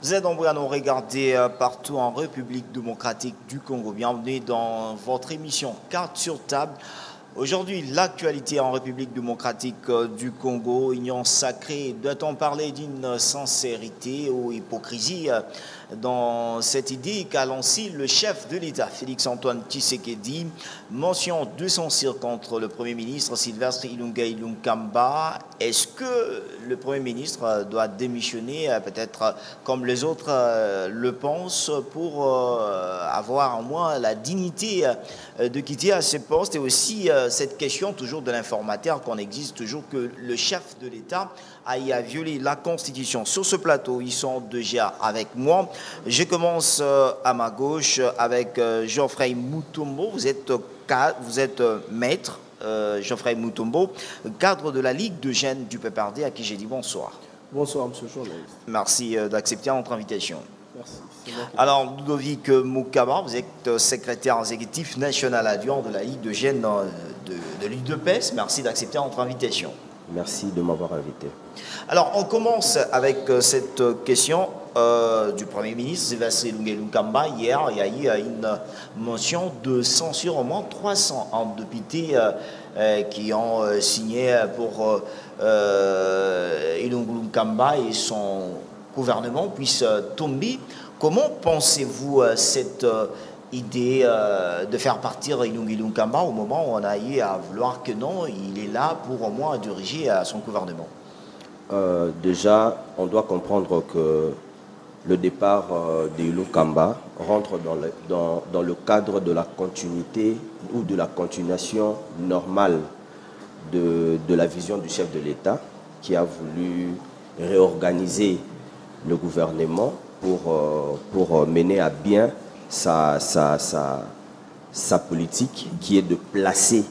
Vous êtes nombreux à nous regarder partout en République démocratique du Congo. Bienvenue dans votre émission Carte sur table. Aujourd'hui, l'actualité en République démocratique du Congo, union sacrée, doit-on parler d'une sincérité ou hypocrisie dans cette idée qu'a lancé le chef de l'État, Félix-Antoine Tshisekedi, mention de censure contre le Premier ministre Sylvestre Ilunga Ilunkamba. Est-ce que le Premier ministre doit démissionner, peut-être comme les autres le pensent, pour avoir au moins la dignité de quitter à ce poste? Et aussi cette question toujours de l'informateur qu'on existe toujours que le chef de l'État a violé la Constitution. Sur ce plateau, ils sont déjà avec moi. Je commence à ma gauche avec Geoffrey Mutombo. Vous êtes maître, Geoffrey Mutombo, cadre de la Ligue de jeunes du PPRD, à qui j'ai dit bonsoir. Bonsoir, monsieur le journaliste. Merci d'accepter notre invitation. Merci. Alors, Ludovic Moukaba, vous êtes secrétaire exécutif national adjoint de la Ligue de jeunes de l'UDPS. Merci d'accepter notre invitation. Merci de m'avoir invité. Alors, on commence avec cette question du Premier ministre, Sylvestre Ilunga Ilunkamba. Hier, il y a eu une motion de censure, au moins 300 députés qui ont signé pour Ilunga Ilunkamba et son gouvernement puisse tomber. Comment pensez-vous cette idée de faire partir Ilunga Ilunkamba au moment où on a eu à vouloir que non, il est là pour au moins diriger son gouvernement? Déjà, on doit comprendre que le départ d'Ilunkamba rentre dans le cadre de la continuité ou de la continuation normale de la vision du chef de l'État qui a voulu réorganiser le gouvernement pour mener à bien sa politique qui est de placer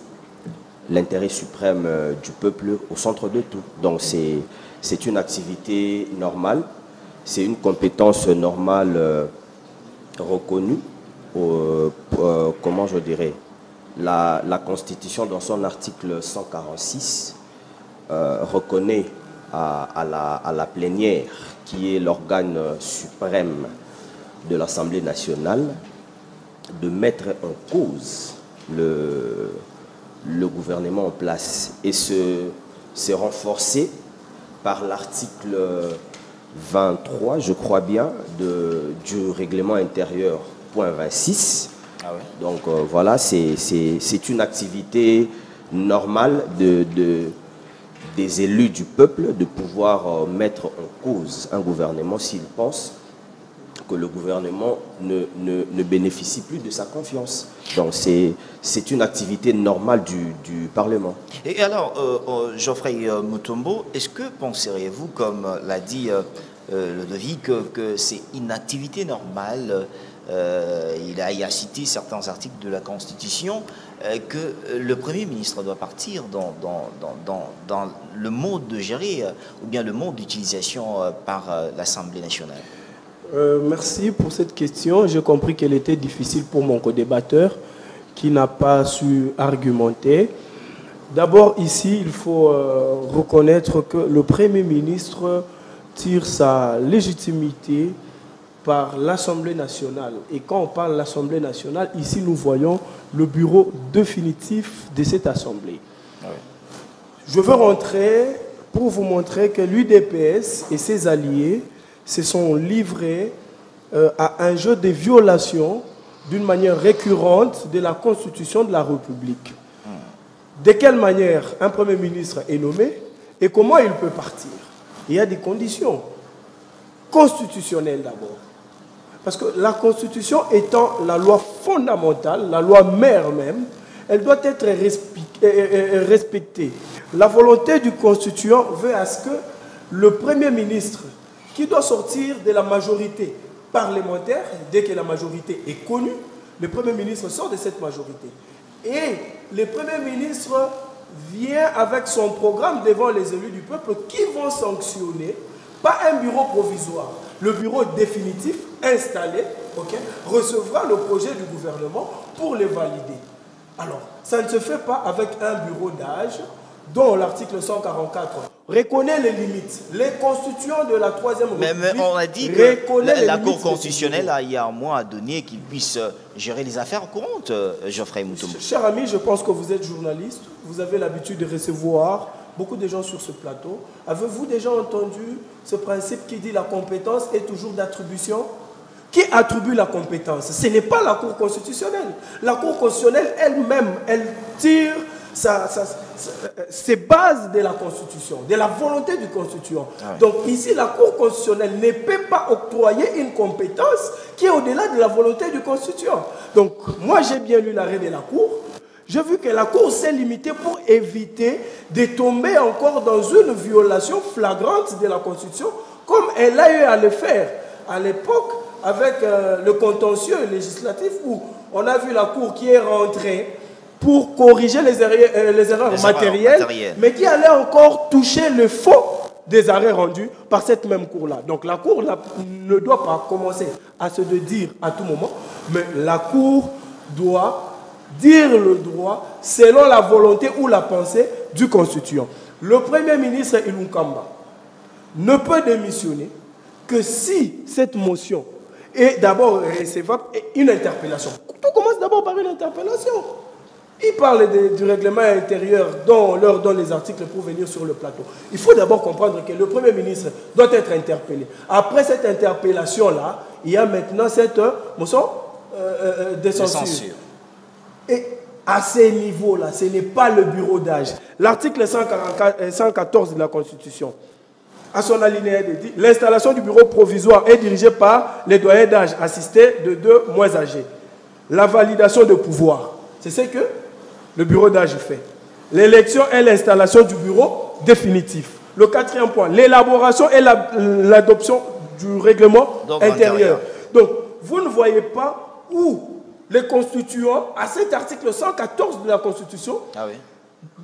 l'intérêt suprême du peuple au centre de tout. Donc c'est une activité normale, c'est une compétence normale reconnue. Comment je dirais, la Constitution dans son article 146 reconnaît à la plénière, qui est l'organe suprême de l'Assemblée nationale, de mettre en cause le gouvernement en place. Et c'est renforcé par l'article 23, je crois bien, du règlement intérieur, point 26. Ah ouais. Donc voilà, c'est une activité normale des élus du peuple de pouvoir mettre en cause un gouvernement s'ils pensent que le gouvernement ne bénéficie plus de sa confiance. Donc c'est une activité normale du Parlement. Et alors, Geoffrey Mutombo, est-ce que penseriez-vous, comme l'a dit Ludovic, que c'est une activité normale? Il a cité certains articles de la Constitution, que le Premier ministre doit partir dans le mode de gérer ou bien le mode d'utilisation par l'Assemblée nationale. Merci pour cette question. J'ai compris qu'elle était difficile pour mon co-débatteur qui n'a pas su argumenter. D'abord, ici, il faut reconnaître que le Premier ministre tire sa légitimité par l'Assemblée nationale. Et quand on parle de l'Assemblée nationale, ici, nous voyons le bureau définitif de cette Assemblée. Ah oui. Je veux rentrer pour vous montrer que l'UDPS et ses alliés se sont livrés à un jeu de violation d'une manière récurrente de la Constitution de la République. De quelle manière un Premier ministre est nommé et comment il peut partir? Il y a des conditions constitutionnelles d'abord. Parce que la Constitution étant la loi fondamentale, la loi mère même, elle doit être respectée. La volonté du constituant veut à ce que le Premier ministre, qui doit sortir de la majorité parlementaire, dès que la majorité est connue, le Premier ministre sort de cette majorité. Et le Premier ministre vient avec son programme devant les élus du peuple qui vont sanctionner, pas un bureau provisoire. Le bureau définitif installé recevra le projet du gouvernement pour le valider. Alors, ça ne se fait pas avec un bureau d'âge dont l'article 144 reconnaît les limites. Les constituants de la Troisième République. Mais on a dit que la Cour constitutionnelle a, il y a un mois, à donné qu'il puisse gérer les affaires courantes, Geoffrey Mutombo. Cher ami, je pense que vous êtes journaliste. Vous avez l'habitude de recevoir beaucoup de gens sur ce plateau. Avez-vous déjà entendu ce principe qui dit la compétence est toujours d'attribution? Qui attribue la compétence? Ce n'est pas la Cour constitutionnelle. La Cour constitutionnelle elle-même, elle tire ses bases de la Constitution, de la volonté du Constituant. Ouais. Donc ici, la Cour constitutionnelle ne peut pas octroyer une compétence qui est au-delà de la volonté du Constituant. Donc moi, j'ai bien lu l'arrêt de la Cour. J'ai vu que la Cour s'est limitée pour éviter de tomber encore dans une violation flagrante de la Constitution, comme elle a eu à le faire à l'époque avec le contentieux législatif, où on a vu la Cour qui est rentrée pour corriger les erreurs matérielles, mais qui allait encore toucher le fond des arrêts rendus par cette même Cour-là. Donc la Cour ne doit pas commencer à se dire à tout moment, mais la Cour doit dire le droit selon la volonté ou la pensée du constituant. Le Premier ministre Ilunga Kamba ne peut démissionner que si cette motion est d'abord recevable et une interpellation. Tout commence d'abord par une interpellation. Il parle du règlement intérieur dont leur donne les articles pour venir sur le plateau. Il faut d'abord comprendre que le Premier ministre doit être interpellé. Après cette interpellation-là, il y a maintenant cette motion de censure. Et à ces niveaux-là, ce n'est pas le bureau d'âge. L'article 114 de la Constitution, à son alinéa dit, l'installation du bureau provisoire est dirigée par les doyens d'âge assistés de 2 moins âgés. La validation de pouvoir, c'est ce que le bureau d'âge fait. L'élection et l'installation du bureau définitif. Le 4e point, l'élaboration et l'adoption du règlement intérieur. Donc, vous ne voyez pas où les constituants, à cet article 114 de la Constitution,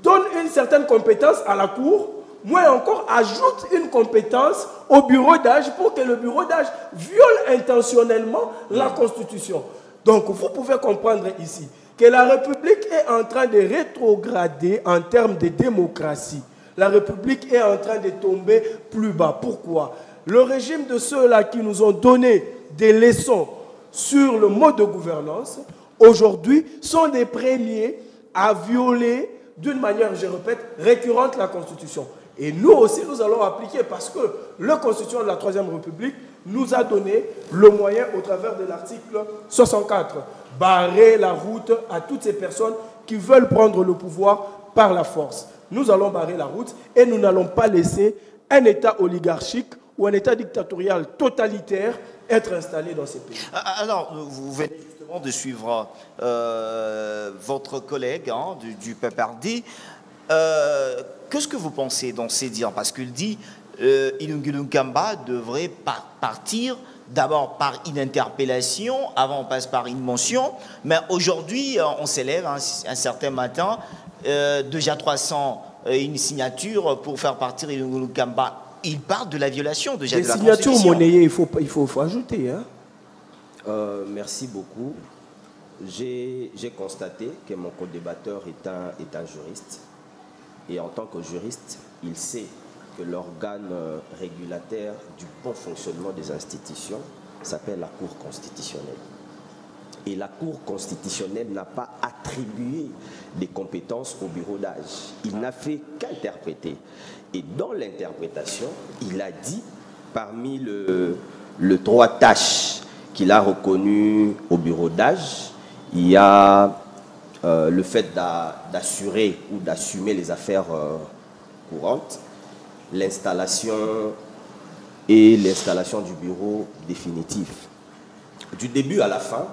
donnent une certaine compétence à la Cour, moins encore ajoute une compétence au bureau d'âge pour que le bureau d'âge viole intentionnellement la Constitution. Donc, vous pouvez comprendre ici que la République est en train de rétrograder en termes de démocratie. La République est en train de tomber plus bas. Pourquoi? Le régime de ceux-là qui nous ont donné des leçons sur le mode de gouvernance, aujourd'hui, sont des premiers à violer, d'une manière, je répète, récurrente la Constitution. Et nous aussi, nous allons appliquer parce que le Constitution de la Troisième République nous a donné le moyen, au travers de l'article 64, barrer la route à toutes ces personnes qui veulent prendre le pouvoir par la force. Nous allons barrer la route et nous n'allons pas laisser un État oligarchique ou un État dictatorial totalitaire être installé dans ces pays. Alors, vous venez justement de suivre votre collègue du PPRD. Qu'est-ce que vous pensez dans ces dires? Parce qu'il dit Ilunga Kamba devrait partir d'abord par une interpellation, avant on passe par une mention, mais aujourd'hui on s'élève un certain matin, déjà 300 une signature pour faire partir Ilunga Kamba. Il parle de la violation déjà de la Constitution. Les signatures monnayées, il faut ajouter. Hein? Merci beaucoup. J'ai constaté que mon co-débatteur est un juriste. Et en tant que juriste, il sait que l'organe régulateur du bon fonctionnement des institutions s'appelle la Cour constitutionnelle. Et la Cour constitutionnelle n'a pas attribué des compétences au bureau d'âge. Il n'a fait qu'interpréter. Et dans l'interprétation, il a dit, parmi le 3 tâches qu'il a reconnues au bureau d'âge, il y a le fait d'assurer ou d'assumer les affaires courantes, l'installation et l'installation du bureau définitif. Du début à la fin,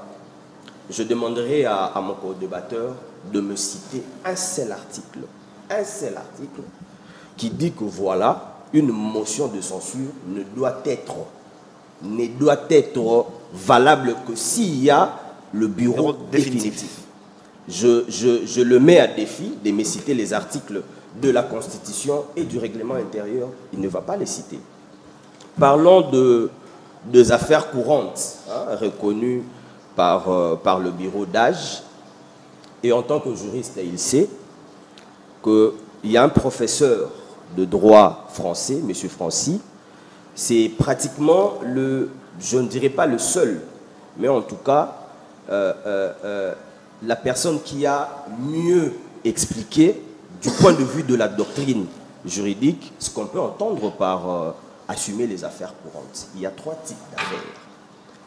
je demanderai à mon co-débatteur de me citer un seul article qui dit que voilà, une motion de censure ne doit être valable que s'il y a le bureau définitif. Je le mets à défi de me citer les articles de la Constitution et du règlement intérieur. Il ne va pas les citer. Parlons des affaires courantes reconnues par le bureau d'âge. Et en tant que juriste, il sait qu'il y a un professeur de droit français, M. Francy. C'est pratiquement je ne dirais pas le seul, mais en tout cas, la personne qui a mieux expliqué, du point de vue de la doctrine juridique, ce qu'on peut entendre par assumer les affaires courantes. Il y a 3 types d'affaires.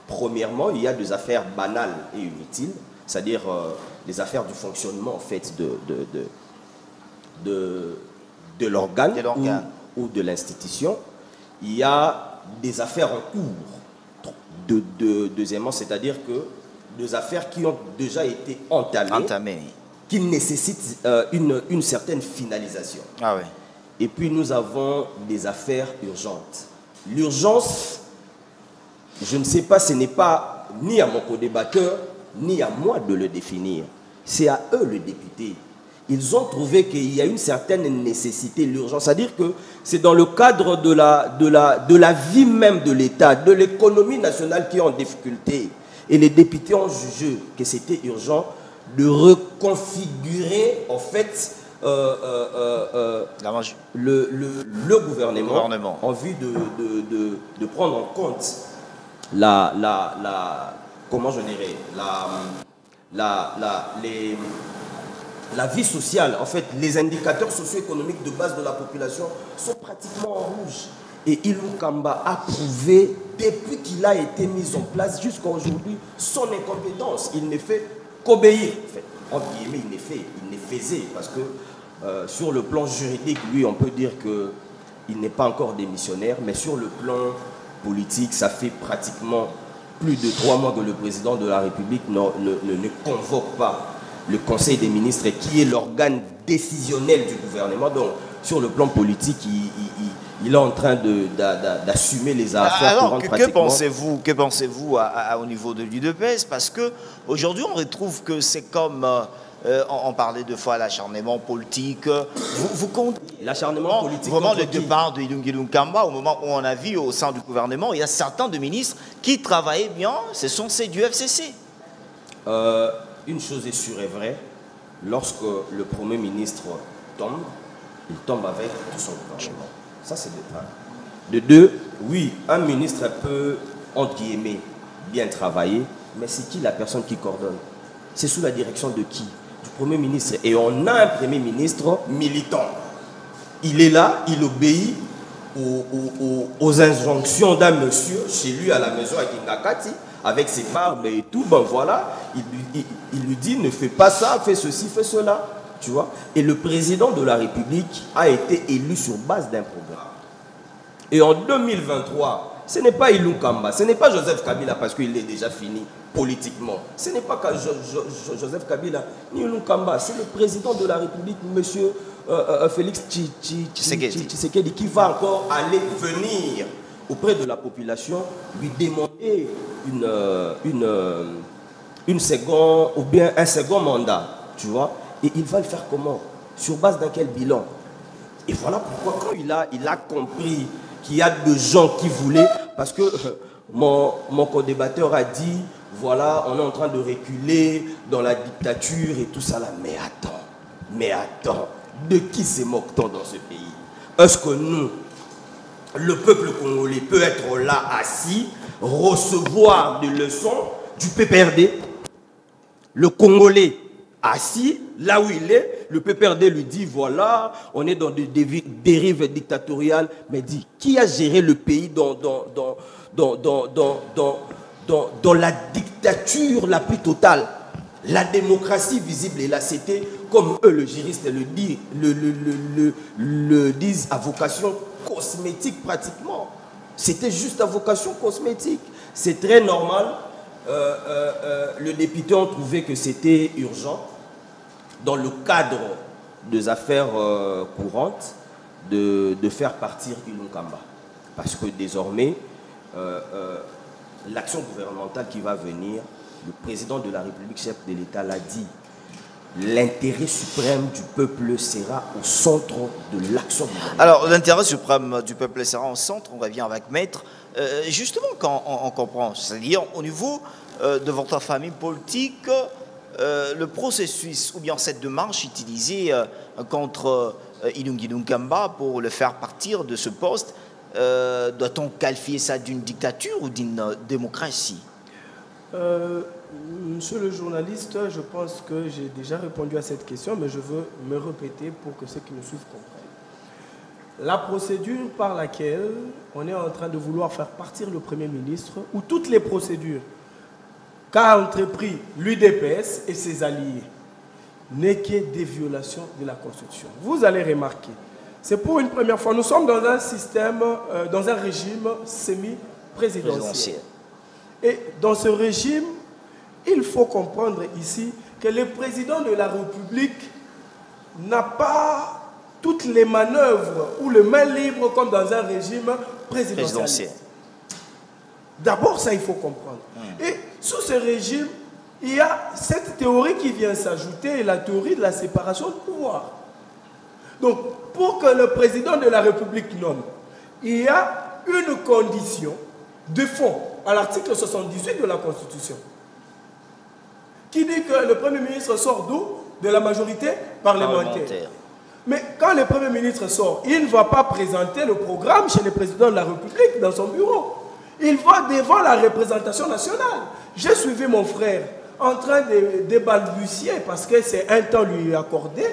Premièrement, il y a des affaires banales et inutiles, c'est-à-dire les affaires du fonctionnement en fait, de l'organe ou de l'institution. Il y a des affaires en cours. Deuxièmement, c'est-à-dire que des affaires qui ont déjà été entamées. Qui nécessitent une certaine finalisation. Ah ouais. Et puis nous avons des affaires urgentes. L'urgence, je ne sais pas, ce n'est pas ni à mon co-débatteur, ni à moi de le définir. C'est à eux, les députés. Ils ont trouvé qu'il y a une certaine nécessité, l'urgence. C'est-à-dire que c'est dans le cadre de la vie même de l'État, de l'économie nationale qui est en difficulté. Et les députés ont jugé que c'était urgent de reconfigurer, en fait, le gouvernement en vue de prendre en compte comment je dirais, la vie sociale. En fait, les indicateurs socio-économiques de base de la population sont pratiquement en rouge. Et Ilou Kamba a prouvé, depuis qu'il a été mis en place jusqu'à aujourd'hui, son incompétence. Il ne fait qu'obéir. En fait, entre guillemets, il ne faisait. Parce que sur le plan juridique, lui, on peut dire qu'il n'est pas encore démissionnaire. Mais sur le plan politique, ça fait pratiquement plus de 3 mois que le président de la République ne convoque pas le Conseil des ministres, qui est l'organe décisionnel du gouvernement. Donc, sur le plan politique, il est en train d'assumer les affaires courantes pratiquement. Que pensez-vous au niveau de l'UDPS? Parce qu'aujourd'hui, on retrouve que c'est comme... on parlait deux fois l'acharnement politique. Vous comptez l'acharnement politique vraiment le départ de Ilungu Kamba, au moment où on a vu au sein du gouvernement, il y a certains de ministres qui travaillaient bien, ce sont ceux du FCC. Une chose est sûre et vraie, lorsque le Premier ministre tombe, il tombe avec tout son gouvernement. Ça, c'est de un. De deux, oui, un ministre peut, entre guillemets, bien travailler, mais c'est qui la personne qui coordonne? C'est sous la direction de qui? Du Premier ministre. Et on a un Premier ministre militant. Il est là, il obéit aux injonctions d'un monsieur chez lui à la maison à Kinakati, avec ses barbes et tout. Ben voilà, il lui dit ne fais pas ça, fais ceci, fais cela. Tu vois? Et le président de la République a été élu sur base d'un programme. Et en 2023, ce n'est pas Ilungu Kamba, ce n'est pas Joseph Kabila parce qu'il est déjà fini politiquement. Ce n'est pas Joseph Kabila ni Ilungu Kamba, c'est le président de la République, monsieur Félix Tshisekedi, qui va encore aller venir auprès de la population, lui demander une seconde ou bien un second mandat, tu vois. Et il va le faire comment? Sur base d'un quel bilan? Et voilà pourquoi quand il a compris qu'il y a des gens qui voulaient, parce que mon co-débatteur a dit, voilà, on est en train de reculer dans la dictature et tout ça là. Mais attends, de qui se moque-t-on dans ce pays? Est-ce que nous, le peuple congolais, peut être là assis, recevoir des leçons du PPRD? Le Congolais assis, là où il est, le PPRD lui dit, voilà, on est dans des dérives dictatoriales, mais dit, qui a géré le pays dans la dictature la plus totale? La démocratie visible, et là, c'était, comme eux, le juriste le disent, à vocation cosmétique pratiquement. C'était juste à vocation cosmétique. C'est très normal. Le député a trouvé que c'était urgent, dans le cadre des affaires courantes, de faire partir Ilungu Kamba. Parce que désormais, l'action gouvernementale qui va venir, le président de la République, chef de l'État, l'a dit, l'intérêt suprême du peuple sera au centre de l'action gouvernementale. Alors, l'intérêt suprême du peuple sera au centre, on revient avec Maître. Justement, quand on comprend, c'est-à-dire au niveau de votre famille politique, le processus ou bien cette démarche utilisée contre Ilungi Nkamba pour le faire partir de ce poste. Doit-on qualifier ça d'une dictature ou d'une démocratie? Monsieur le journaliste, je pense que j'ai déjà répondu à cette question, mais je veux me répéter pour que ceux qui me suivent comprennent. La procédure par laquelle on est en train de vouloir faire partir le Premier ministre, ou toutes les procédures qu'a entrepris l'UDPS et ses alliés, n'est que des violations de la Constitution. Vous allez remarquer, c'est pour une première fois, nous sommes dans un système, dans un régime semi-présidentiel. Et dans ce régime, il faut comprendre ici que le président de la République n'a pas toutes les manœuvres ou le main libre comme dans un régime présidentiel. D'abord, ça, il faut comprendre. Et sous ce régime, il y a cette théorie qui vient s'ajouter, la théorie de la séparation de pouvoir. Donc, pour que le président de la République nomme, il y a une condition de fond à l'article 78 de la Constitution qui dit que le Premier ministre sort d'où? De la majorité parlementaire. Mais quand le Premier ministre sort, il ne va pas présenter le programme chez le président de la République dans son bureau. Il va devant la représentation nationale. J'ai suivi mon frère en train de balbutier parce que c'est un temps lui accordé.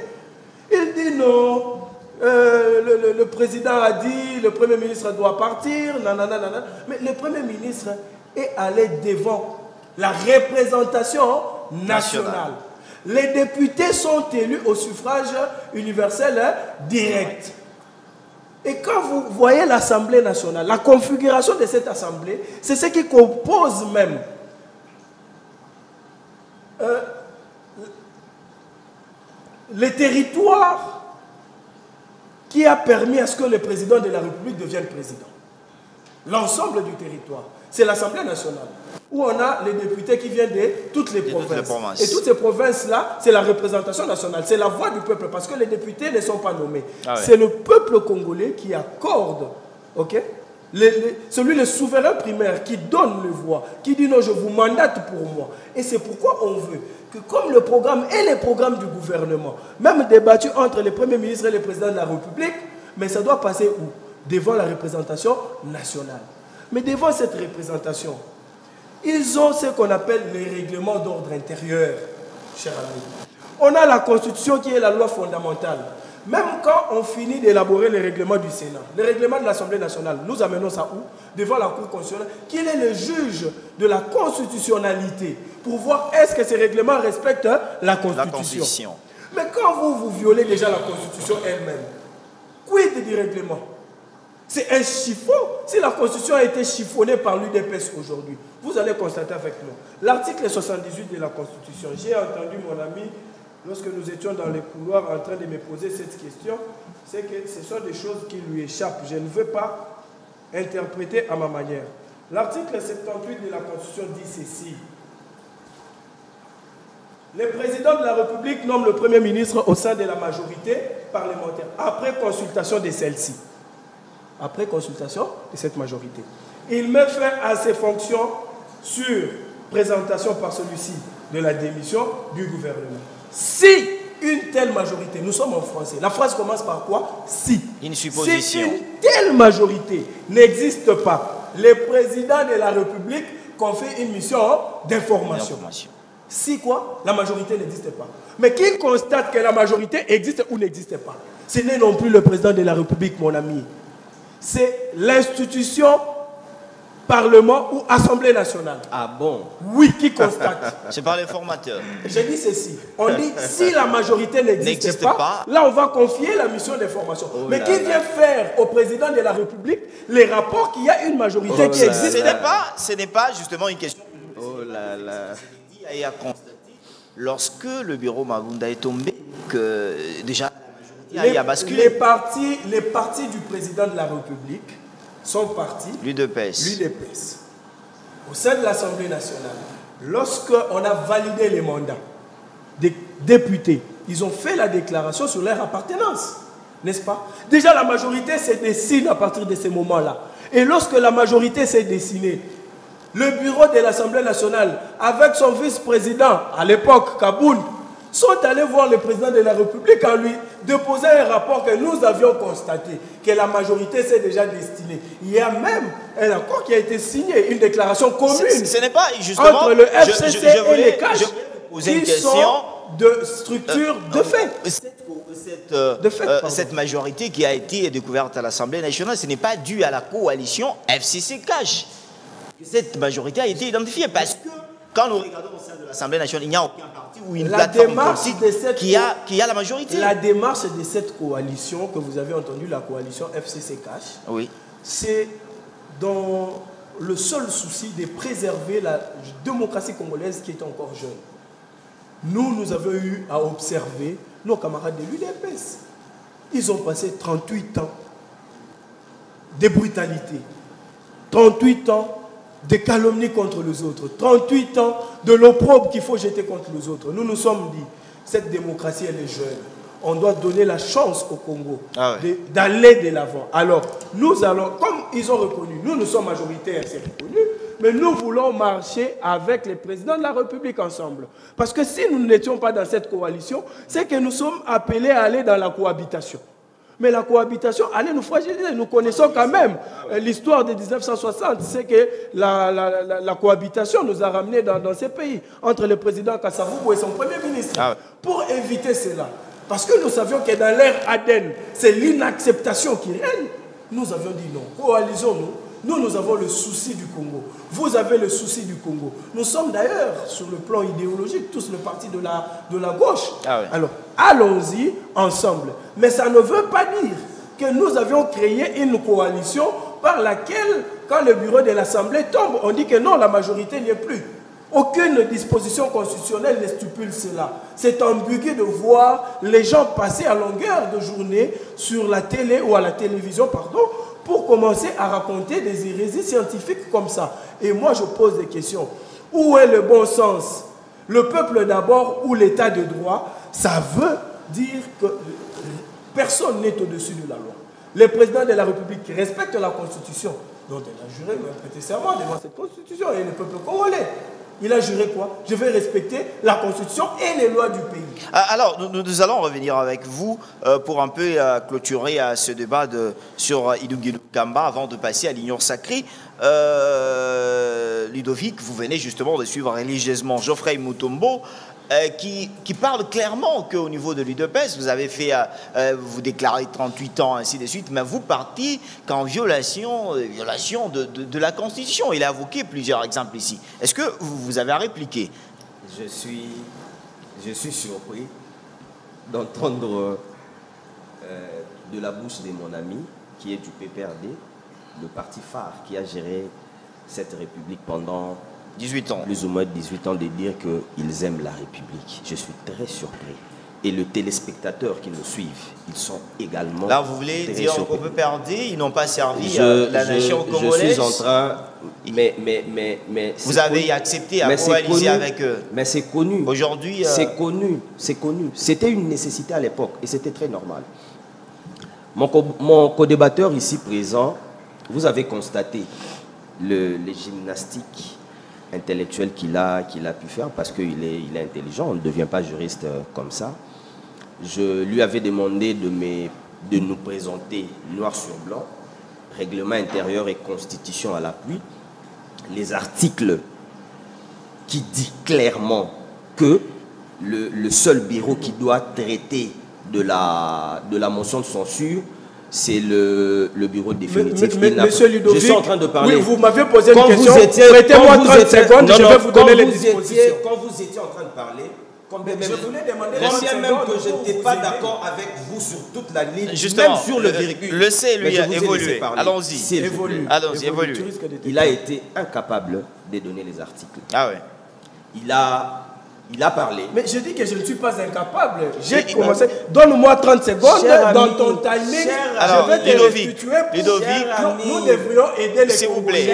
Il dit non, le président a dit, le Premier ministre doit partir, nanana. Mais le Premier ministre est allé devant la représentation nationale. Les députés sont élus au suffrage universel direct. Et quand vous voyez l'Assemblée nationale, la configuration de cette Assemblée, c'est ce qui compose même les territoires qui a permis à ce que le président de la République devienne président. L'ensemble du territoire, c'est l'Assemblée nationale, où on a les députés qui viennent de toutes les provinces. Et toutes ces provinces-là, c'est la représentation nationale, c'est la voix du peuple, parce que les députés ne sont pas nommés. C'est le peuple congolais qui accorde, celui le souverain primaire, qui donne le voix, qui dit non, je vous mandate pour moi. Et c'est pourquoi on veut que comme le programme et les programmes du gouvernement, même débattus entre les premiers ministres et le président de la République, mais ça doit passer où? Devant la représentation nationale. Mais devant cette représentation, ils ont ce qu'on appelle les règlements d'ordre intérieur, chers amis. On a la Constitution qui est la loi fondamentale. Même quand on finit d'élaborer les règlements du Sénat, les règlements de l'Assemblée nationale, nous amenons ça où? Devant la Cour constitutionnelle, qui est le juge de la constitutionnalité, pour voir est-ce que ces règlements respectent la Constitution. Mais quand vous violez déjà la Constitution elle-même, quid du règlement? C'est un chiffon. Si la Constitution a été chiffonnée par l'UDPS aujourd'hui, vous allez constater avec nous. L'article 78 de la Constitution, j'ai entendu mon ami, lorsque nous étions dans les couloirs en train de me poser cette question, c'est que ce sont des choses qui lui échappent. Je ne veux pas interpréter à ma manière. L'article 78 de la Constitution dit ceci. Le président de la République nomme le Premier ministre au sein de la majorité parlementaire, après consultation de celle-ci. Après consultation de cette majorité. Il met fin à ses fonctions sur présentation par celui-ci de la démission du gouvernement. Si une telle majorité, nous sommes en français, la phrase commence par quoi? Si. Une supposition. Si une telle majorité n'existe pas, le président de la République confie une mission d'information. Si quoi? La majorité n'existe pas. Mais qui constate que la majorité existe ou n'existe pas? Ce n'est non plus le président de la République, mon ami. C'est l'institution Parlement ou Assemblée nationale. Ah bon? Oui, qui constate. C'est par les formateurs. J'ai dit ceci. On dit si la majorité n'existe pas, là on va confier la mission d'information. Mais qui vient faire au président de la République les rapports qu'il y a une majorité qui existe? Ce n'est pas justement une question. Oh là là. Et à constater, lorsque le bureau Mabunda est tombé, que déjà la majorité a basculé. Les partis du président de la République sont partis. L'UDPS. Au sein de l'Assemblée nationale, lorsqu'on a validé les mandats des députés, ils ont fait la déclaration sur leur appartenance, n'est-ce pas? Déjà la majorité se dessine à partir de ces moments-là. Et lorsque la majorité s'est dessinée, le bureau de l'Assemblée nationale, avec son vice-président, à l'époque, Kaboun, sont allés voir le président de la République en lui déposant un rapport que nous avions constaté, que la majorité s'est déjà destinée. Il y a même un accord qui a été signé, une déclaration commune ce n'est pas justement entre le FCC et les CACH qui sont de structure de fait. Cette majorité qui a été découverte à l'Assemblée nationale, ce n'est pas dû à la coalition FCC-CACH. Cette majorité a été identifiée parce que quand nous regardons au sein de l'Assemblée nationale, il n'y a aucun parti ou une plateforme politique qui a la majorité. La démarche de cette coalition, que vous avez entendu, la coalition FCC-CACH, oui, c'est dans le seul souci de préserver la démocratie congolaise qui est encore jeune. Nous avons eu à observer nos camarades de l'UDPS. Ils ont passé 38 ans de brutalité, 38 ans de calomnie contre les autres, 38 ans de l'opprobre qu'il faut jeter contre les autres. Nous nous sommes dit, cette démocratie, elle est jeune. On doit donner la chance au Congo d'aller de l'avant. Alors, nous allons, comme ils ont reconnu, nous sommes majoritaires, c'est reconnu, mais nous voulons marcher avec les présidents de la République ensemble. Parce que si nous n'étions pas dans cette coalition, c'est que nous sommes appelés à aller dans la cohabitation. Mais la cohabitation allait nous fragiliser. Nous connaissons quand même l'histoire de 1960. C'est que la cohabitation nous a ramenés dans ces pays, entre le président Kasavubu et son premier ministre. Pour éviter cela, parce que nous savions que dans l'ère Aden, c'est l'inacceptation qui règne, nous avions dit non, coalisons-nous. Nous avons le souci du Congo. Vous avez le souci du Congo. Nous sommes d'ailleurs, sur le plan idéologique, tous le parti de la gauche. Alors, allons-y ensemble. Mais ça ne veut pas dire que nous avions créé une coalition par laquelle, quand le bureau de l'Assemblée tombe, on dit que non, la majorité n'y est plus. Aucune disposition constitutionnelle ne stipule cela. C'est ambigu de voir les gens passer à longueur de journée sur la télé ou à la télévision, pardon, pour commencer à raconter des hérésies scientifiques comme ça. Et moi, je pose des questions. Où est le bon sens? Le peuple d'abord ou l'état de droit? Ça veut dire que personne n'est au-dessus de la loi. Le président de la République respecte la Constitution, dont il a juré, il a prêté serment devant cette Constitution et le peuple congolais. Il a juré quoi? Je vais respecter la Constitution et les lois du pays. Alors, nous allons revenir avec vous pour un peu clôturer ce débat sur Idougui Kamba avant de passer à l'Union sacrée. Ludovic, vous venez justement de suivre religieusement Geoffrey Mutombo qui parle clairement qu'au niveau de l'UDPS, vous avez fait, vous déclarez 38 ans, ainsi de suite, mais vous partez qu'en violation de la Constitution. Il a évoqué plusieurs exemples ici. Est-ce que vous avez à répliquer? Je suis surpris d'entendre de la bouche de mon ami, qui est du PPRD, le parti phare qui a géré cette République pendant 18 ans. Plus ou moins 18 ans, de dire qu'ils aiment la République. Je suis très surpris. Et les téléspectateurs qui nous suivent, ils sont également. Là, vous voulez dire qu'on peut perdre, ils n'ont pas servi la nation congolaise. Je suis en train. Mais vous avez accepté à coaliser avec eux. Mais c'est connu. Aujourd'hui. C'est connu. C'est connu. C'était une nécessité à l'époque et c'était très normal. Mon co-débatteur ici présent, vous avez constaté les gymnastiques intellectuel qu'il a pu faire parce qu'il est intelligent, on ne devient pas juriste comme ça. Je lui avais demandé de nous présenter noir sur blanc, règlement intérieur et constitution à l'appui, les articles qui disent clairement que le seul bureau qui doit traiter de la motion de censure, c'est le bureau définitif. Monsieur Ludovic, je suis en train de parler. Oui, vous m'avez posé une question. Prêtez-moi 30 secondes, je vais vous donner les dispositions. Quand vous étiez en train de parler, je voulais demander même que je n'étais pas d'accord avec vous sur toute la ligne, justement, même sur le virgule. Le C, lui, a évolué. Allons-y. Évolue. Allons-y, évolue. Il a été incapable de donner les articles. Ah ouais. Il a parlé. Mais je dis que je ne suis pas incapable. J'ai commencé. Donne-moi 30 secondes dans ton timing. Alors, je vais te restituer pour nous devrions aider les Congolais.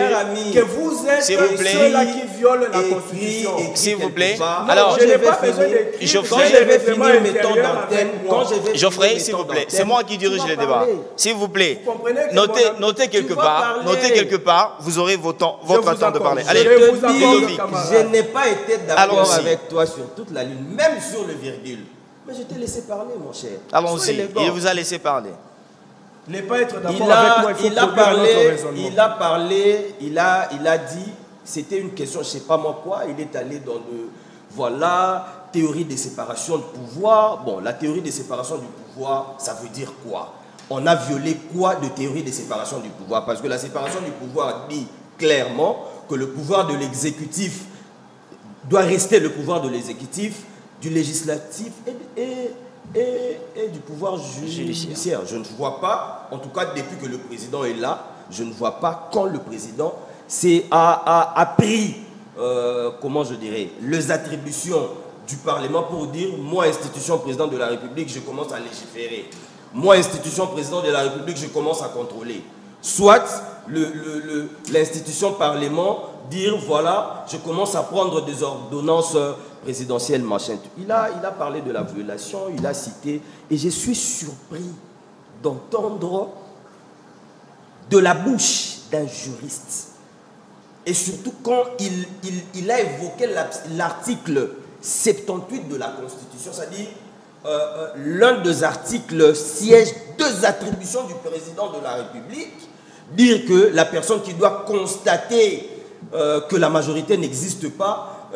Que vous êtes ceux-là qui violent la Constitution. S'il vous plaît. Alors, je n'ai pas besoin d'écrire. Quand je vais finir mes temps d'antenne, Geoffrey, s'il vous plaît, c'est moi qui dirige le débat. S'il vous plaît, notez quelque part, vous aurez votre temps de parler. Allez, je n'ai pas été d'accord avec toi toi sur toute la ligne, même sur le virgule. Mais je t'ai laissé parler, mon cher. Allons-y, il vous a laissé parler. Ne pas être d'accord avec moi, il faut produire notre raisonnement. Il a parlé, il a dit, c'était une question, je ne sais pas moi quoi, il est allé dans le, voilà, théorie de séparation de pouvoir. Bon, la théorie de séparation du pouvoir, ça veut dire quoi? On a violé quoi de théorie de séparation du pouvoir? Parce que la séparation du pouvoir dit clairement que le pouvoir de l'exécutif doit rester le pouvoir de l'exécutif, du législatif et du pouvoir judiciaire. Je ne vois pas, en tout cas depuis que le président est là, je ne vois pas quand le président a pris, comment je dirais, les attributions du Parlement pour dire, moi, institution président de la République, je commence à légiférer. Moi, institution président de la République, je commence à contrôler. Soit l'institution Parlement, dire, voilà, je commence à prendre des ordonnances présidentielles, machin. Il a parlé de la violation, il a cité, et je suis surpris d'entendre de la bouche d'un juriste. Et surtout quand il a évoqué l'article 78 de la Constitution, c'est-à-dire l'un des articles siège deux attributions du président de la République, dire que la personne qui doit constater que la majorité n'existe pas,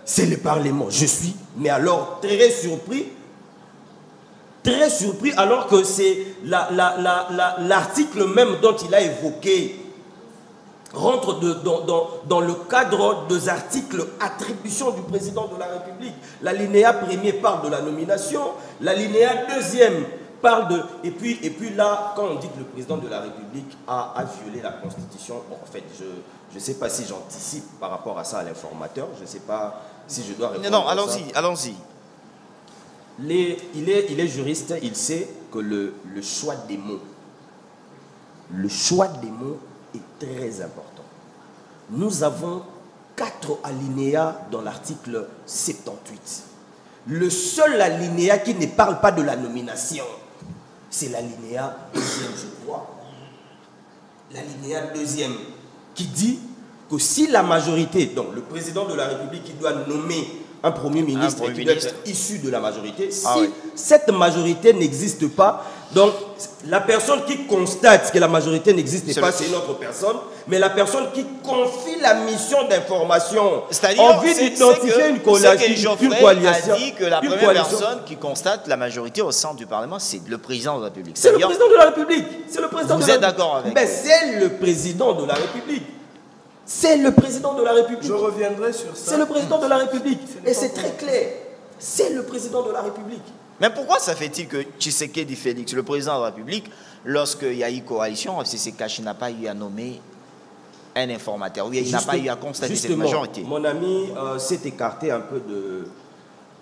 c'est le Parlement. Je suis, mais alors très surpris alors que c'est l'article même dont il a évoqué rentre dans le cadre des articles attribution du président de la République. L'alinéa premier parle de la nomination, l'alinéa deuxième parle de... Et puis là, quand on dit que le président de la République a violé la Constitution, bon, en fait, je ne sais pas si j'anticipe par rapport à ça à l'informateur, je ne sais pas si je dois répondre. Non, allons-y. Il est juriste, il sait que le choix des mots est très important. Nous avons 4 alinéas dans l'article 78. Le seul alinéa qui ne parle pas de la nomination, c'est l'alinéa 2e, je crois. L'alinéa 2e qui dit que si la majorité, donc le président de la République qui doit nommer un Premier ministre qui doit être issu de la majorité, si cette majorité n'existe pas, donc la personne qui constate que la majorité n'existe pas, c'est une autre personne, mais la personne qui confie la mission d'information en vue d'identifier une coalition. A dit que la première personne qui constate la majorité au sein du Parlement, c'est le président de la République. C'est le président de la République. Vous êtes d'accord avec? Mais c'est le président de la République. C'est le président de la République. Je reviendrai sur ça. C'est le président de la République. Et c'est très clair. C'est le président de la République. Mais pourquoi ça fait-il que Tshisekedi Félix, le président de la République, lorsqu'il y a eu coalition, FCC Kashi n'a pas eu à nommer un informateur, il n'a pas eu à constater cette majorité? Mon ami s'est écarté un peu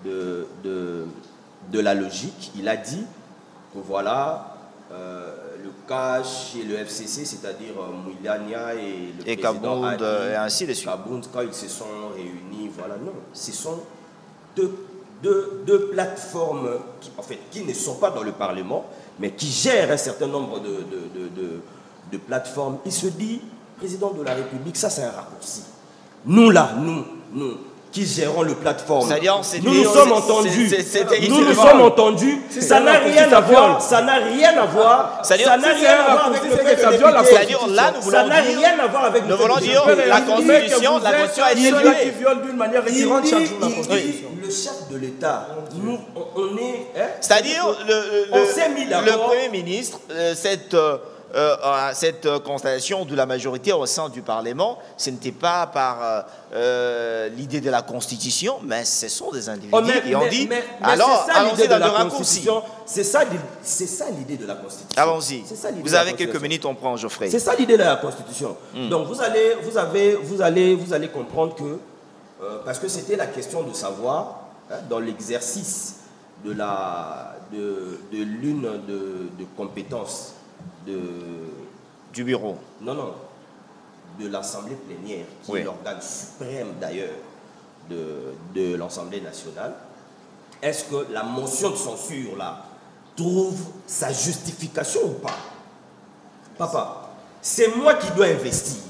de la logique. Il a dit que voilà, le CACH et le FCC, c'est-à-dire Moulania et le président Kabound, et ainsi de suite. Kabound, quand ils se sont réunis, voilà, non. Ce sont deux plateformes qui ne sont pas dans le Parlement, mais qui gèrent un certain nombre de plateformes. Il se dit, président de la République, ça c'est un raccourci. Nous là, nous qui gérons le plateforme, nous sommes entendus. Nous nous sommes entendus. Ça n'a rien à voir. Ça n'a rien à voir. Ça n'a rien à voir avec le fait que c'est-à-dire là, nous voulons dire la Constitution, la Constitution est violée. Qui viole d'une manière récurrente chaque jour la Constitution. Le chef de l'État, nous, on est... C'est-à-dire, le Premier ministre, cette constatation de la majorité au sein du Parlement, ce n'était pas par l'idée de la Constitution, mais ce sont des individus qui ont dit, alors allons-y dans le raccourci. C'est ça l'idée de la Constitution. Allons-y. Vous avez quelques minutes, on prend Geoffrey. C'est ça l'idée de la Constitution. Donc vous allez comprendre que, parce que c'était la question de savoir, hein, dans l'exercice de l'une de compétences du bureau. Non, de l'Assemblée plénière, qui est l'organe suprême d'ailleurs de l'Assemblée nationale. Est-ce que la motion de censure là trouve sa justification ou pas? Papa, c'est moi qui dois investir.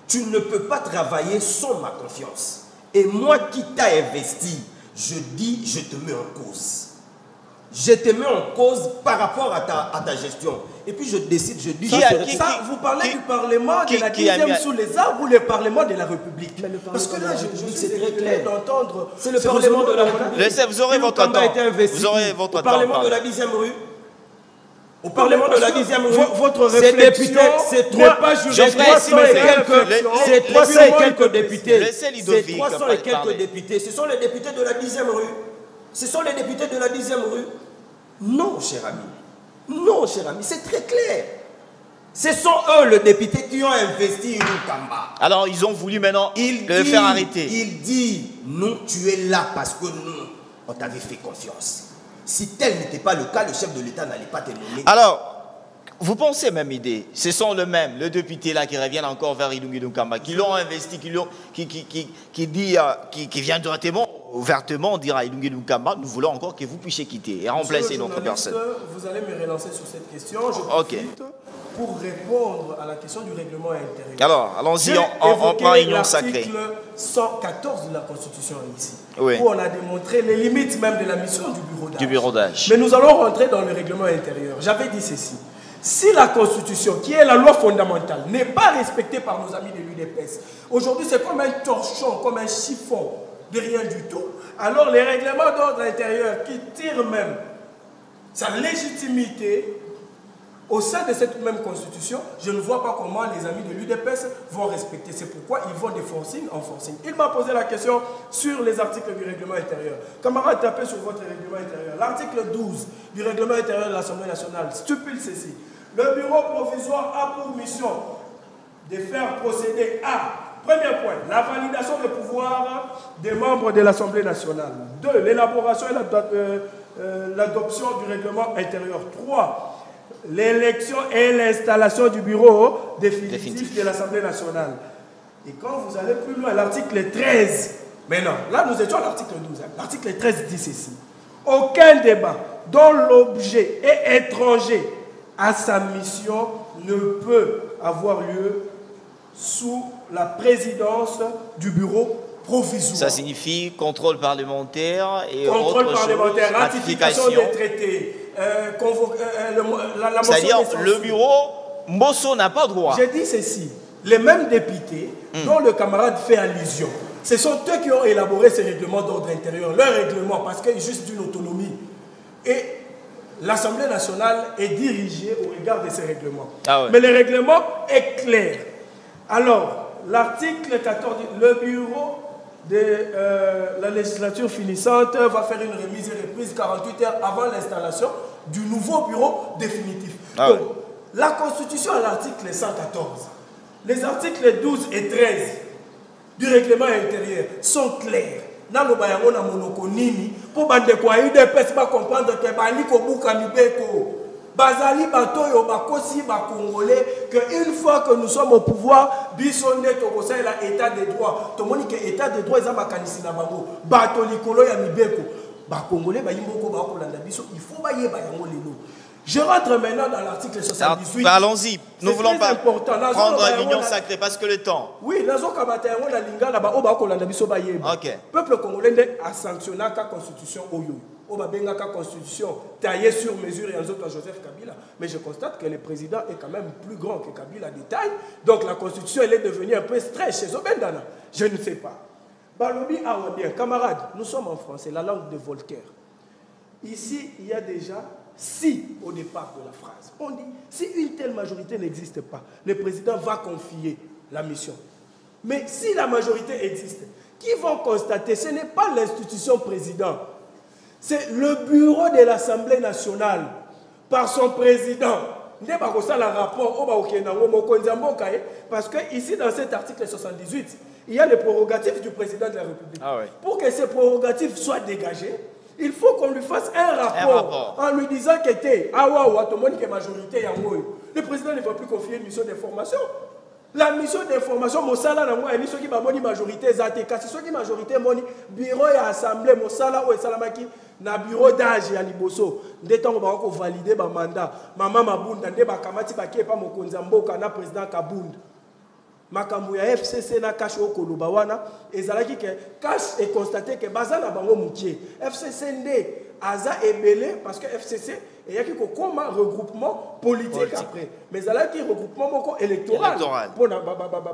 Tu ne peux pas travailler sans ma confiance. Et moi qui t'ai investi, je dis, je te mets en cause. Je te mets en cause par rapport à ta gestion. Et puis je décide, je dis... Vous parlez du Parlement de la 10e sous les arbres ou le Parlement de la République? Parce que là, je suis très clair d'entendre... C'est le Parlement de la République. Vous aurez votre temps. Vous aurez votre temps. Au Parlement de la 10e rue. Au Parlement de la 10e rue. Votre réflexion n'est pas jugée. C'est 300 et quelques députés. C'est 300 et quelques députés. Ce sont les députés de la 10e rue. Ce sont les députés de la 10e rue. Non, cher ami. Non, cher ami, c'est très clair. Ce sont eux, les députés, qui ont investi Lukamba. Alors, ils ont voulu maintenant le faire arrêter. Il dit, non, tu es là parce que nous, on t'avait fait confiance. Si tel n'était pas le cas, le chef de l'État n'allait pas te nommer. Alors, vous pensez même idée, ce sont les mêmes, le député là qui reviennent encore vers Ilungi Lukamba, qui l'ont investi, qui vient ouvertement dire à Ilungi Lukamba, nous voulons encore que vous puissiez quitter et remplacer notre personne. Vous allez me relancer sur cette question. Je profite pour répondre à la question du règlement intérieur. Alors, allons-y, on prend réunion sacrée. L'article 114 de la Constitution ici, oui, où on a démontré les limites même de la mission du bureau d'âge. Mais nous allons rentrer dans le règlement intérieur. J'avais dit ceci. Si la Constitution, qui est la loi fondamentale, n'est pas respectée par nos amis de l'UDPS, aujourd'hui c'est comme un torchon, comme un chiffon de rien du tout, alors les règlements d'ordre intérieur qui tirent même sa légitimité au sein de cette même Constitution, je ne vois pas comment les amis de l'UDPS vont respecter. C'est pourquoi ils vont de forcing en forcing. Il m'a posé la question sur les articles du règlement intérieur. Camarades, tapez sur votre règlement intérieur. L'article 12 du règlement intérieur de l'Assemblée nationale stipule ceci. Le bureau provisoire a pour mission de faire procéder à, premier point, la validation des pouvoirs des membres de l'Assemblée nationale. 2. L'élaboration et l'adoption du règlement intérieur. 3. L'élection et l'installation du bureau définitif de l'Assemblée nationale. Et quand vous allez plus loin, l'article 13, mais non, là nous étions à l'article 12. L'article 13 dit ceci. Aucun débat dont l'objet est étranger à sa mission ne peut avoir lieu sous la présidence du bureau provisoire. Ça signifie contrôle parlementaire et contrôle parlementaire, ratification des traités. C'est-à-dire le bureau, Mbosso n'a pas droit. J'ai dit ceci, les mêmes députés dont le camarade fait allusion, ce sont eux qui ont élaboré ces règlements d'ordre intérieur, leur règlement, parce qu'il est juste d'une autonomie. Et l'Assemblée nationale est dirigée au regard de ces règlements. Ah ouais. Mais le règlement est clair. Alors, l'article 14, le bureau de la législature finissante va faire une remise et reprise 48 heures avant l'installation du nouveau bureau définitif. Ah Donc, ouais. la Constitution à l'article 114, les articles 12 et 13 du règlement intérieur sont clairs. Nalo bayango na monoko nini pour bande kwa UDPS pas comprendre que bali ko buka mibeko. Bazali batoyo bakosi ba congolais que une fois que nous sommes au pouvoir bisonde to kosa la état de droit to moni que état de droit za makanisi na bango bato likolo ya mibeko ba congolais ba yimboko ba kolanda biso il faut ba yeba yango lelo. Je rentre maintenant dans l'article 78. Allons-y, nous voulons pas prendre l'union sacrée parce que le temps. Oui, okay. Peuple congolais a sanctionné la constitution Oyo. La constitution taillée sur mesure et en autres à Joseph Kabila. Mais je constate que le président est quand même plus grand que Kabila de taille. Donc la constitution elle est devenue un peu stress chez Zobendana. Je ne sais pas. Balobi Awadien, camarades, nous sommes en France, c'est la langue de Voltaire. Ici, il y a déjà si au départ de la phrase. On dit, si une telle majorité n'existe pas, le président va confier la mission. Mais si la majorité existe, qui vont constater, ce n'est pas l'institution président, c'est le bureau de l'Assemblée nationale, par son président. Parce que ici, dans cet article 78, il y a les prérogatives du président de la République. Ah ouais. Pour que ces prérogatives soient dégagées, il faut qu'on lui fasse un rapport en lui disant que le président ne va plus confier une mission d'information. La mission d'information, Mossala n'a pas une majorité. Si une majorité, bureau et assemblée, Mossala ou Salamaki, na bureau d'âge à Liboso. Dès qu'on va valider le mandat, Maman Mabunda, Nde Bakamati Baki, pas Mokonzamboka, na président Kabund. makambo ya FCC na cash au koloba wana ezalaki que cash est constaté que bazana bango mukie FCC ndé aza ebele parce que FCC et yaki ko koma regroupement politique après mais ezalaki regroupement moko électoral pour na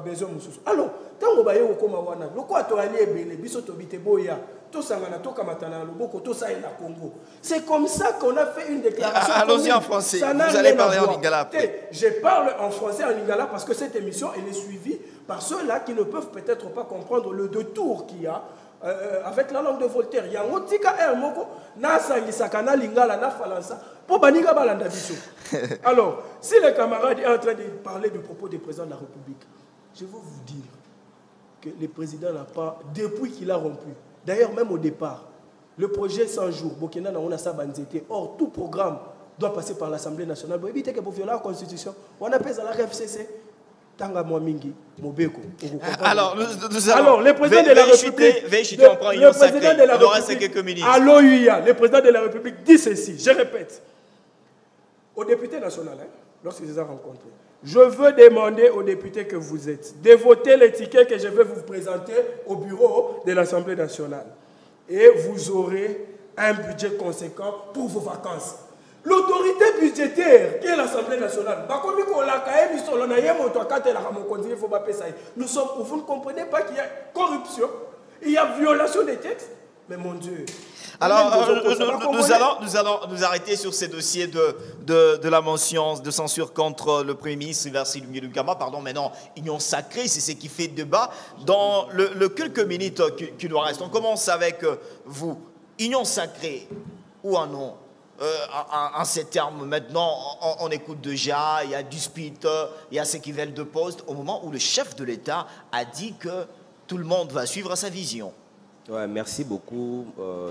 besoin mususu alors tango baye ko koma wana loko atorali ebele biso tobite boya to sangana to kamatana loboko to sa na Congo c'est comme ça qu'on a fait une déclaration. Allons-y en français, vous allez parler en lingala après. Je parle en français en lingala parce que cette émission elle est suivie par ceux-là qui ne peuvent peut-être pas comprendre le détour qu'il y a avec la langue de Voltaire. Il y a un tika moko na sangisaka na lingala na falansa pour baninga balanda biso. Alors, si le camarade est en train de parler du propos du président de la République, je veux vous dire que le président n'a pas, depuis qu'il a rompu, d'ailleurs même au départ, le projet 100 jours, Burkina on a ça banzété. Or, tout programme doit passer par l'Assemblée nationale. Pour éviter que pour violer la Constitution, on appelle ça la RFCC. Tanga Mwamingi, Mobeko. Alors, alors, le président de la République, le président de la République dit ceci, je répète, aux députés nationaux, lorsqu'ils les ont rencontrés, je veux demander aux députés que vous êtes de voter les tickets que je vais vous présenter au bureau de l'Assemblée nationale. Et vous aurez un budget conséquent pour vos vacances. L'autorité budgétaire qui est l'Assemblée nationale, nous sommes, vous ne comprenez pas qu'il y a corruption, il y a violation des textes, mais mon Dieu. Alors, nous allons nous arrêter sur ces dossiers de la mention de censure contre le Premier ministre Vassili Ngilukama. Pardon, mais non, Union sacrée, c'est ce qui fait débat. Dans le quelques minutes qui nous restent, on commence avec vous. Union sacrée, ou un nom en ces termes, maintenant, on écoute déjà, il y a dispute, il y a ce qui veulent de poste, au moment où le chef de l'État a dit que tout le monde va suivre sa vision. Ouais, merci beaucoup,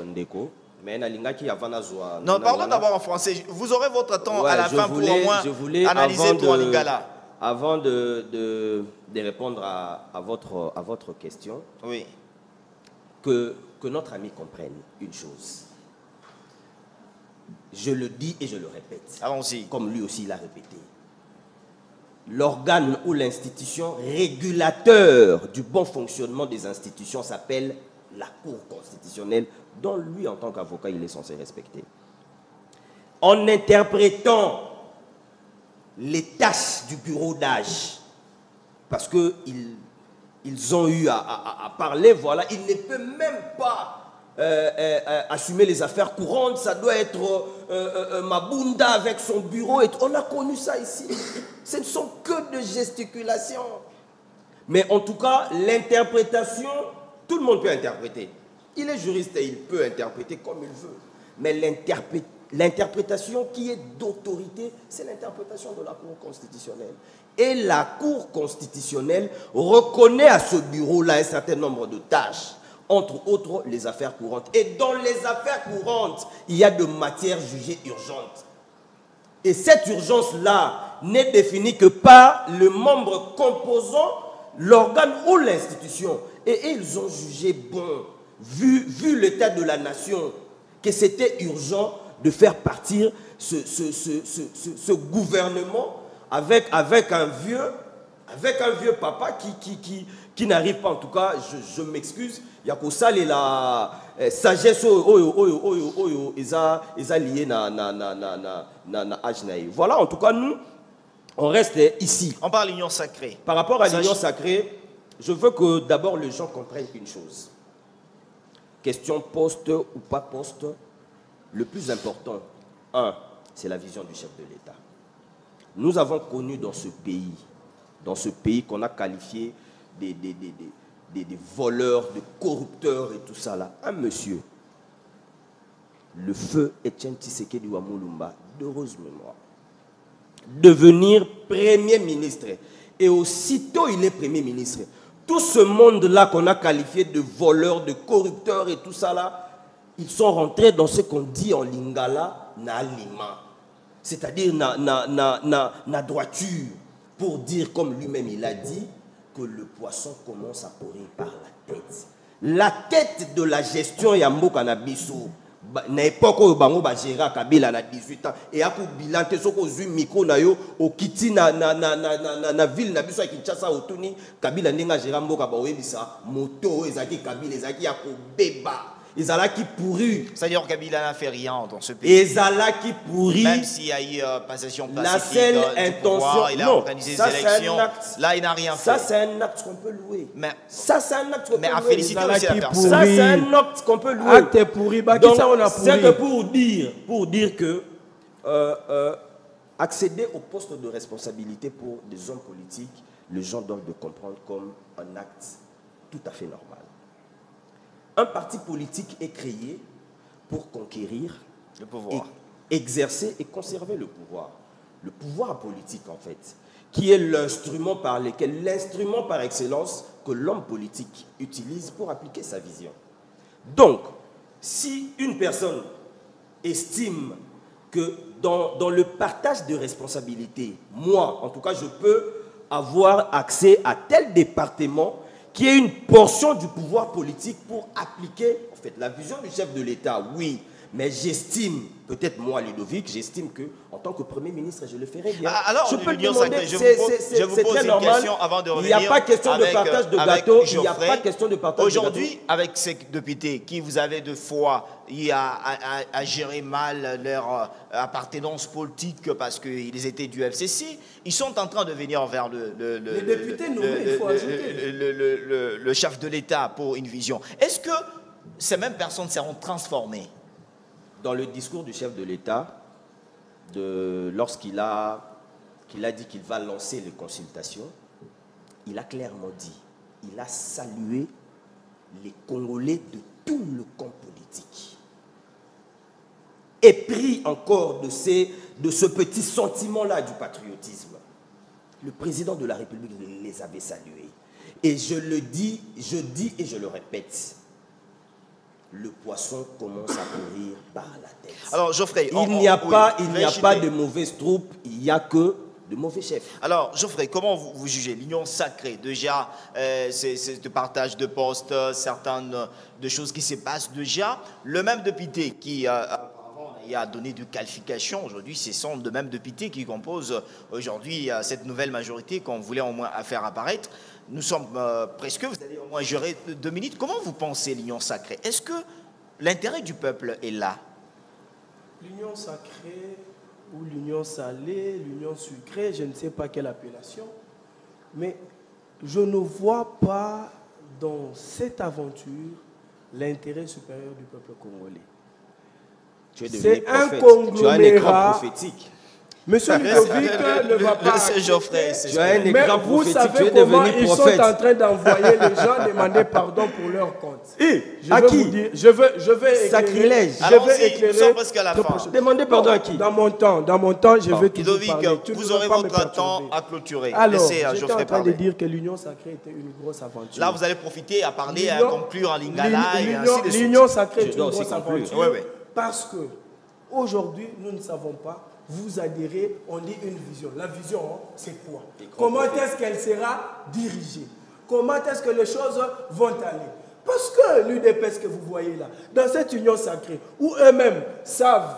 Ndeko. Mais non, parlons d'abord en français. Vous aurez votre temps à la fin pour au moins analyser tout en lingala. Avant de répondre à votre question, oui. que notre ami comprenne une chose. Je le dis et je le répète. Allons-y. Comme lui aussi l'a répété. L'organe ou l'institution régulateur du bon fonctionnement des institutions s'appelle la Cour constitutionnelle, dont lui, en tant qu'avocat, il est censé respecter. En interprétant les tâches du bureau d'âge, parce qu'ils ont eu à parler, voilà, il ne peut même pas assumer les affaires courantes, ça doit être Mabunda avec son bureau. Et on a connu ça ici. Ce ne sont que de gesticulations. Mais en tout cas, l'interprétation, tout le monde peut interpréter. Il est juriste et il peut interpréter comme il veut. Mais l'interprétation qui est d'autorité, c'est l'interprétation de la Cour constitutionnelle. Et la Cour constitutionnelle reconnaît à ce bureau-là un certain nombre de tâches, entre autres les affaires courantes. Et dans les affaires courantes, il y a de matières jugées urgentes. Et cette urgence-là n'est définie que par le membre composant l'organe ou l'institution. Et ils ont jugé bon, vu l'état de la nation, que c'était urgent de faire partir ce gouvernement avec un vieux papa qui n'arrive pas, en tout cas, je m'excuse, il y a que ça, la sagesse est liée na Ajnaï. Voilà, en tout cas, nous, on reste ici. On parle d'union sacrée. Par rapport à l'union sacrée, je veux que d'abord les gens comprennent une chose. Question poste ou pas poste, le plus important, c'est la vision du chef de l'État. Nous avons connu dans ce pays qu'on a qualifié des voleurs, de corrupteurs et tout ça là, un monsieur, le feu Etienne Tshisekedi Wamulumba, d'heureuse mémoire, devenir Premier ministre. Et aussitôt il est Premier ministre, tout ce monde-là qu'on a qualifié de voleurs, de corrupteurs et tout ça là, ils sont rentrés dans ce qu'on dit en lingala, na lima. C'est-à-dire na droiture, pour dire, comme lui-même il a dit, que le poisson commence à pourrir par la tête. La tête de la gestion Yambo Kanabiso, na époque où bango ba gérer Kabila na 18 ans et ako bilan te soko zu micro na yo okiti na ville na biso ya Kinshasa otuni Kabila ndinga gérer mboka ba oyebisa moto ezaki Kabila ezaki ya kobeba ezalaki pourri. C'est-à-dire Kabila n'a fait rien dans ce pays. Ezalaki pourri. Même s'il y a eu passation pacifique, la seule intention, il a organisé des élections. Là, il n'a rien fait. Ça, c'est un acte qu'on peut louer. Mais ça, c'est un acte qu'on peut louer. Mais à féliciter aussi la personne. Ça, c'est un acte qu'on peut louer. Acte pourri. Donc, c'est pour dire que accéder au poste de responsabilité pour des hommes politiques, les gens doivent le comprendre comme un acte tout à fait normal. Un parti politique est créé pour conquérir le pouvoir, exercer et conserver le pouvoir. Le pouvoir politique, en fait, qui est l'instrument par excellence que l'homme politique utilise pour appliquer sa vision. Donc, si une personne estime que dans le partage de responsabilités, moi, en tout cas, je peux avoir accès à tel département qui est une portion du pouvoir politique pour appliquer en fait, la vision du chef de l'État, oui. Mais j'estime, peut-être moi, Ludovic, j'estime qu'en tant que Premier ministre, je le ferai bien. Alors, je peux le l'Union demander, sacrée, je vous pose une question avant de revenir. Il n'y a pas question de partage de gâteau, il n'y a pas question de partage de gâteau. Aujourd'hui, avec ces députés qui vous avez de foi à gérer mal leur appartenance politique parce qu'ils étaient du FCC, ils sont en train de venir vers les députés nommés, il faut ajouter. Le chef de l'État pour une vision. Est-ce que ces mêmes personnes seront transformées? Dans le discours du chef de l'État, lorsqu'il a dit qu'il va lancer les consultations, il a clairement dit, il a salué les Congolais de tout le camp politique. Et pris encore de ce petit sentiment-là du patriotisme. Le président de la République les avait salués. Et je dis et je le répète, le poisson commence à courir par la tête. Alors, Geoffrey, il n'y a pas de mauvaises troupes, il n'y a que de mauvais chefs. Alors, Geoffrey, comment vous jugez l'Union sacrée? Déjà, c'est ce partage de postes, certaines de choses qui se passent déjà. Le même député qui a donné de qualifications, aujourd'hui, ce sont de mêmes députés qui composent aujourd'hui cette nouvelle majorité qu'on voulait au moins faire apparaître. Nous sommes presque, vous allez au moins gérer 2 minutes. Comment vous pensez l'Union sacrée? Est-ce que l'intérêt du peuple est là? L'Union sacrée ou l'Union salée, l'Union sucrée, je ne sais pas quelle appellation, mais je ne vois pas dans cette aventure l'intérêt supérieur du peuple congolais. C'est un conglomérat. Tu as un écran prophétique. Monsieur Ludovic ne va pas. Geoffrey, tu as un écran vous prophétique. savez comment ils sont en train d'envoyer les gens demander pardon pour leur compte. À qui? Je vais sacrilège. Je vais éclairer. Nous sommes presque à la fin. Demandez pardon à qui? Dans mon temps, je vais toujours parler. Vous aurez votre temps à clôturer. Alors, j'étais en train de dire que l'Union sacrée était une grosse aventure. Là, vous allez profiter à parler, à conclure en lingala. L'Union sacrée est une grosse aventure. Oui. Parce que aujourd'hui, nous ne savons pas. Vous adhérez, on dit une vision. La vision, c'est quoi? Comment est-ce qu'elle sera dirigée? Comment est-ce que les choses vont aller? Parce que l'UDPS que vous voyez là, dans cette union sacrée, où eux-mêmes savent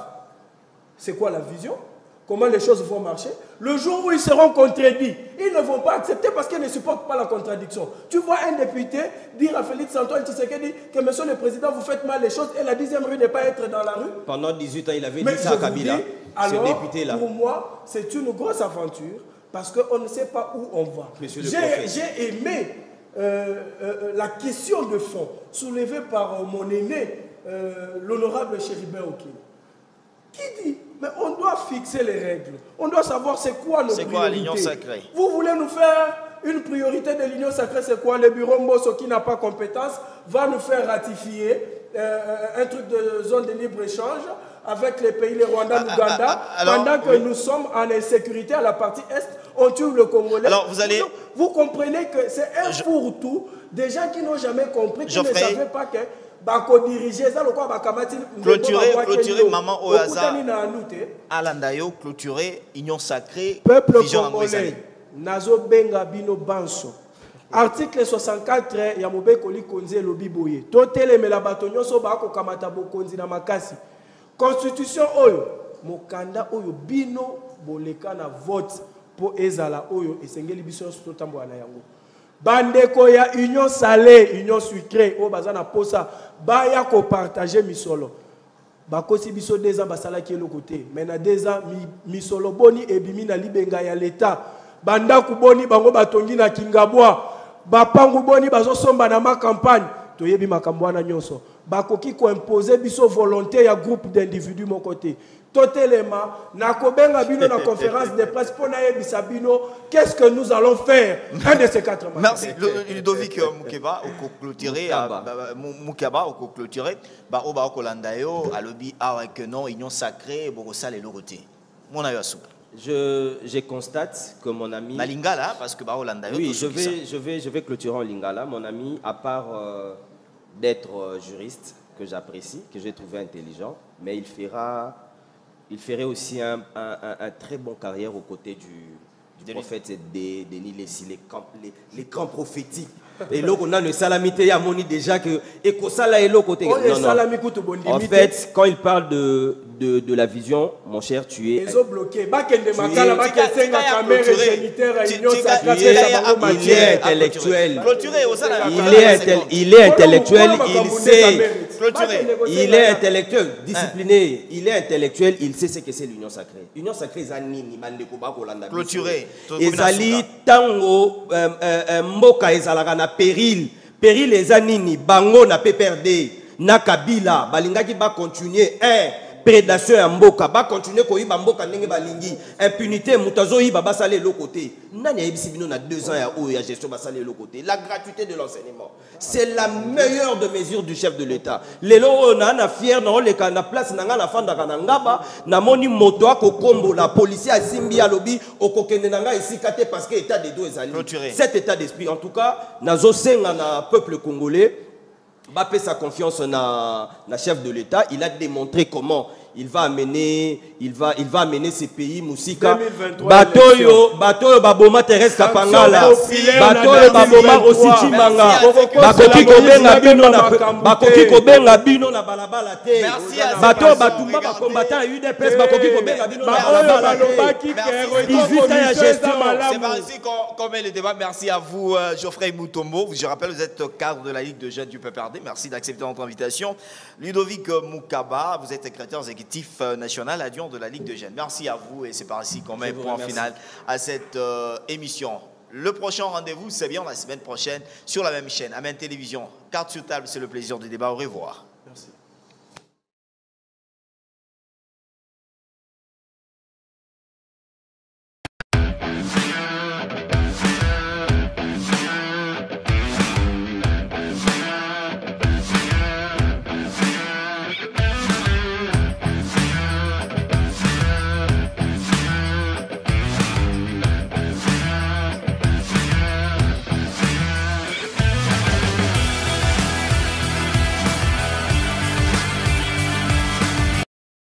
c'est quoi la vision, comment les choses vont marcher, le jour où ils seront contredits, ils ne vont pas accepter parce qu'ils ne supportent pas la contradiction. Tu vois un député dire à Félix Antoine Tshisekedi que monsieur le président, vous faites mal les choses et la 10e rue n'est pas être dans la rue. Pendant 18 ans, il avait dit ça à Kabila, ce député-là. Pour moi, c'est une grosse aventure parce qu'on ne sait pas où on va. J'ai aimé la question de fond soulevée par mon aîné, l'honorable Chéribin Okine, qui dit mais on doit fixer les règles. On doit savoir c'est quoi nos priorités. C'est quoi l'union sacrée? Vous voulez nous faire une priorité de l'union sacrée, c'est quoi? Le bureau Mbosso qui n'a pas compétence va nous faire ratifier un truc de zone de libre-échange avec les pays, les Rwanda, l'Ouganda, pendant que nous sommes en insécurité à la partie Est, on tue le Congolais. Alors vous comprenez que c'est un fourre-tout des gens qui n'ont jamais compris, qui ne savaient pas que clôturer maman au hasard Alandayo, clôturer union sacrée peuple congolais nazo benga bino banso Article 64 ya mobekoli konzi elobi boye. Totelemela bato nyonso bakokamata bokonzi na makasi. Constitution oyo mokanda oyo bino boleka na vote po ezala oyo esengeli biso nyonso totambola na yango. Bandeko ya union salée, union sucrée o baza na posa baya ko partager misolo. Bakosi biso déjà basalaki eloko te. Mais na déjà misolo boni ebimi na libenga ya l'État. Bandaku boni bango batongi na Kingabwa. Bapangu boni bazo somba na ma campagne. Toyebi makambo wana nyonso. Bakoki ko imposer biso volonté ya groupe d'individus mon côté. Totelema na kobenga bino na conférence de presse pour na yebisa bino qu'est-ce que nous allons faire un de ces 4 mois. Merci Ludovic Mukeba au clôturer Mukeba au clôturer ba oba kolanda yo alobi avec non union sacrée borosale loroté. Mon ayosu. Je constate que mon ami na lingala parce que ba olanda yo. Oui, je vais clôturer en lingala. Mon ami, à part d'être juriste que j'apprécie, que j'ai trouvé intelligent, mais il ferait aussi un très bon carrière aux côtés du prophète Denis Lessi, les camps prophétiques. Et là, on a le salamité, il y a moni déjà que et que ça là est l'autre côté. En fait, quand il parle de la vision, mon cher, tu es. Il est intellectuel. Il est intellectuel. Il sait. Il est intellectuel, discipliné. Il est intellectuel. Il sait ce que c'est l'union sacrée. L'union sacrée, c'est Nini Mandeko Bakolanda. Clôturé. Ezali tango mboka ezalaka na péril ezanini bango na PPRD na Kabila balingaki ba continuer prédation ya mboka ba continuer ko yiba mboka ndenge balingi impunité mutazo yiba basale le côté nani yebisi bino na 2 ans ya o ya gestion basale le côté la gratuité de l'enseignement c'est la meilleure de mesures du chef de l'État lelo na fier na oleka na place na nga na fanda kana ngaba na moni moto akokombo la policier asimbi alobi okokende na nga ici kate parce que état des deux ezali cet état d'esprit en tout cas nazo senga na peuple congolais Mbappé sa confiance na chef de l'État, il a démontré comment il va amener ces pays Moussika. Batoyo baboma Thérèse Kapangala. Batoyo baboma aussi Chimanga. Bakoki kobenga bino na balabala te. Batoyo batumba ba combattant UDPS bakoki kobenga bino na balabala te. 18 ans ya gestion. C'est parti qu'on met le débat. Merci à vous Geoffrey Mutombo. Je rappelle vous êtes cadre de la Ligue de jeunes du PPRD. Merci d'accepter notre invitation. Ludovic Mukaba, vous êtes secrétaire exécutif national adjoint de la Ligue de jeunes. Merci à vous et c'est par ici qu'on met point final à cette émission. Le prochain rendez-vous, c'est bien la semaine prochaine sur la même chaîne, Amen Télévision. Carte sur table, c'est le plaisir du débat. Au revoir.